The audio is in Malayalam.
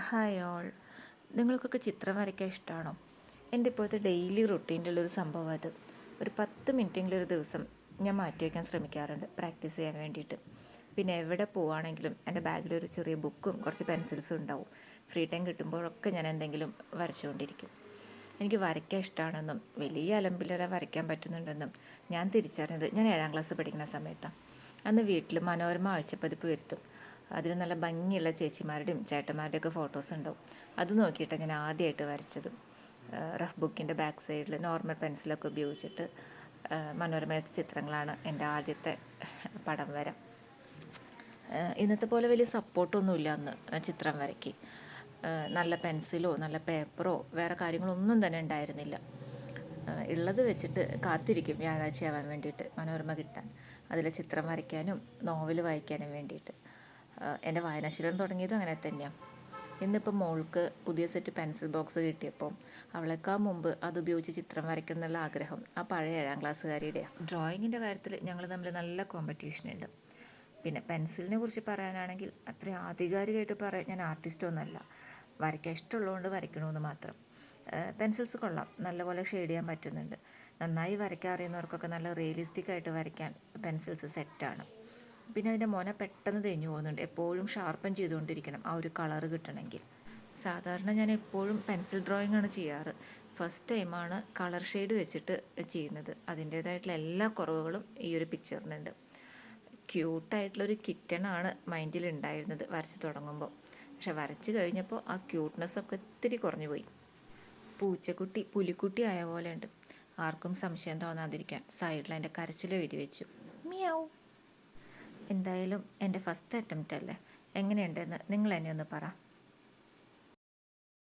Hi all. നിങ്ങൾക്കൊക്കെ ചിത്രം വരയ്ക്കാൻ ഇഷ്ടമാണോ? എൻ്റെ ഇപ്പോഴത്തെ ഡെയിലി റുട്ടീനിലുള്ളൊരു സംഭവം അത്. ഒരു 10 മിനിറ്റെങ്കിലും ഒരു ദിവസം ഞാൻ മാറ്റി വയ്ക്കാൻ ശ്രമിക്കാറുണ്ട് പ്രാക്ടീസ് ചെയ്യാൻ വേണ്ടിയിട്ട്. പിന്നെ എവിടെ പോവുകയാണെങ്കിലും എൻ്റെ ബാഗിലൊരു ചെറിയ ബുക്കും കുറച്ച് പെൻസിൽസും ഉണ്ടാവും. ഫ്രീ ടൈം കിട്ടുമ്പോഴൊക്കെ ഞാൻ എന്തെങ്കിലും വരച്ചുകൊണ്ടിരിക്കും. എനിക്ക് വരയ്ക്കാൻ ഇഷ്ടമാണെന്നും വലിയ അലമ്പിലൂടെ വരയ്ക്കാൻ പറ്റുന്നുണ്ടെന്നും ഞാൻ തിരിച്ചറിഞ്ഞത് ഞാൻ 7ാം ക്ലാസ് പഠിക്കുന്ന സമയത്താണ്. അന്ന് വീട്ടിൽ മനോരമ ആഴ്ചപ്പതിപ്പ് വരുത്തും. അതിൽ നല്ല ഭംഗിയുള്ള ചേച്ചിമാരുടെയും ചേട്ടന്മാരുടെയൊക്കെ ഫോട്ടോസ് ഉണ്ടാവും. അത് നോക്കിയിട്ടാണ് ഞാൻ ആദ്യമായിട്ട് വരച്ചത്. റഫ് ബുക്കിൻ്റെ ബാക്ക് സൈഡിൽ നോർമൽ പെൻസിലൊക്കെ ഉപയോഗിച്ചിട്ട് മനോരമയിലത്തെ ചിത്രങ്ങളാണ് എൻ്റെ ആദ്യത്തെ പടം വര. ഇന്നത്തെ പോലെ വലിയ സപ്പോർട്ടൊന്നുമില്ല അന്ന് ചിത്രം വരയ്ക്ക്. നല്ല പെൻസിലോ നല്ല പേപ്പറോ വേറെ കാര്യങ്ങളൊന്നും തന്നെ ഉണ്ടായിരുന്നില്ല. ഉള്ളത് വെച്ചിട്ട് കാത്തിരിക്കും വ്യാഴാഴ്ചയാവാൻ വേണ്ടിയിട്ട് മനോരമ കിട്ടാൻ, അതിലെ ചിത്രം വരയ്ക്കാനും നോവൽ വായിക്കാനും വേണ്ടിയിട്ട്. എൻ്റെ വായനാശീലം തുടങ്ങിയതും അങ്ങനെ തന്നെയാണ്. ഇന്നിപ്പോൾ മോൾക്ക് പുതിയ സെറ്റ് പെൻസിൽ ബോക്സ് കിട്ടിയപ്പോൾ അവളേക്കാൾ മുമ്പ് അതുപയോഗിച്ച് ചിത്രം വരയ്ക്കണം എന്നുള്ള ആഗ്രഹം ആ പഴയ 7ാം ക്ലാസ്സുകാരിയുടെയാണ്. ഡ്രോയിങ്ങിൻ്റെ കാര്യത്തിൽ ഞങ്ങൾ തമ്മിൽ നല്ല കോമ്പറ്റീഷനുണ്ട്. പിന്നെ പെൻസിലിനെ കുറിച്ച് പറയാനാണെങ്കിൽ അത്ര ആധികാരികമായിട്ട് പറയാൻ ഞാൻ ആർട്ടിസ്റ്റൊന്നുമല്ല. വരയ്ക്കാൻ ഇഷ്ടമുള്ളതുകൊണ്ട് വരയ്ക്കണമെന്ന് മാത്രം. പെൻസിൽസ് കൊള്ളാം, നല്ലപോലെ ഷെയ്ഡ് ചെയ്യാൻ പറ്റുന്നുണ്ട്. നന്നായി വരയ്ക്കാൻ അറിയുന്നവർക്കൊക്കെ നല്ല റിയലിസ്റ്റിക് ആയിട്ട് വരയ്ക്കാൻ പെൻസിൽസ് സെറ്റാണ്. പിന്നെ അതിൻ്റെ മുന പെട്ടെന്ന് തേഞ്ഞു പോകുന്നുണ്ട്. എപ്പോഴും ഷാർപ്പൻ ചെയ്തുകൊണ്ടിരിക്കണം ആ ഒരു കളറ് കിട്ടണമെങ്കിൽ. സാധാരണ ഞാൻ എപ്പോഴും പെൻസിൽ ഡ്രോയിങ് ആണ് ചെയ്യാറ്. ഫസ്റ്റ് ടൈമാണ് കളർ ഷെയ്ഡ് വെച്ചിട്ട് ചെയ്യുന്നത്. അതിൻ്റേതായിട്ടുള്ള എല്ലാ കുറവുകളും ഈ ഒരു പിക്ചറിനുണ്ട്. ക്യൂട്ടായിട്ടുള്ളൊരു കിറ്റണാണ് മൈൻഡിൽ ഉണ്ടായിരുന്നത് വരച്ച് തുടങ്ങുമ്പോൾ. പക്ഷെ വരച്ച് കഴിഞ്ഞപ്പോൾ ആ ക്യൂട്ട്നെസ്സൊക്കെ ഒത്തിരി കുറഞ്ഞു പോയി. പൂച്ചക്കുട്ടി പുലിക്കുട്ടി ആയ പോലെ ഉണ്ട്. ആർക്കും സംശയം തോന്നാതിരിക്കാൻ സൈഡിൽ എൻ്റെ കരച്ചിൽ എഴുതി വെച്ചു, മിയാവും. എന്തായാലും എൻ്റെ ഫസ്റ്റ് അറ്റംപ്റ്റ് അല്ലേ, എങ്ങനെയുണ്ടെന്ന് നിങ്ങൾ എന്നെ ഒന്ന് പറ.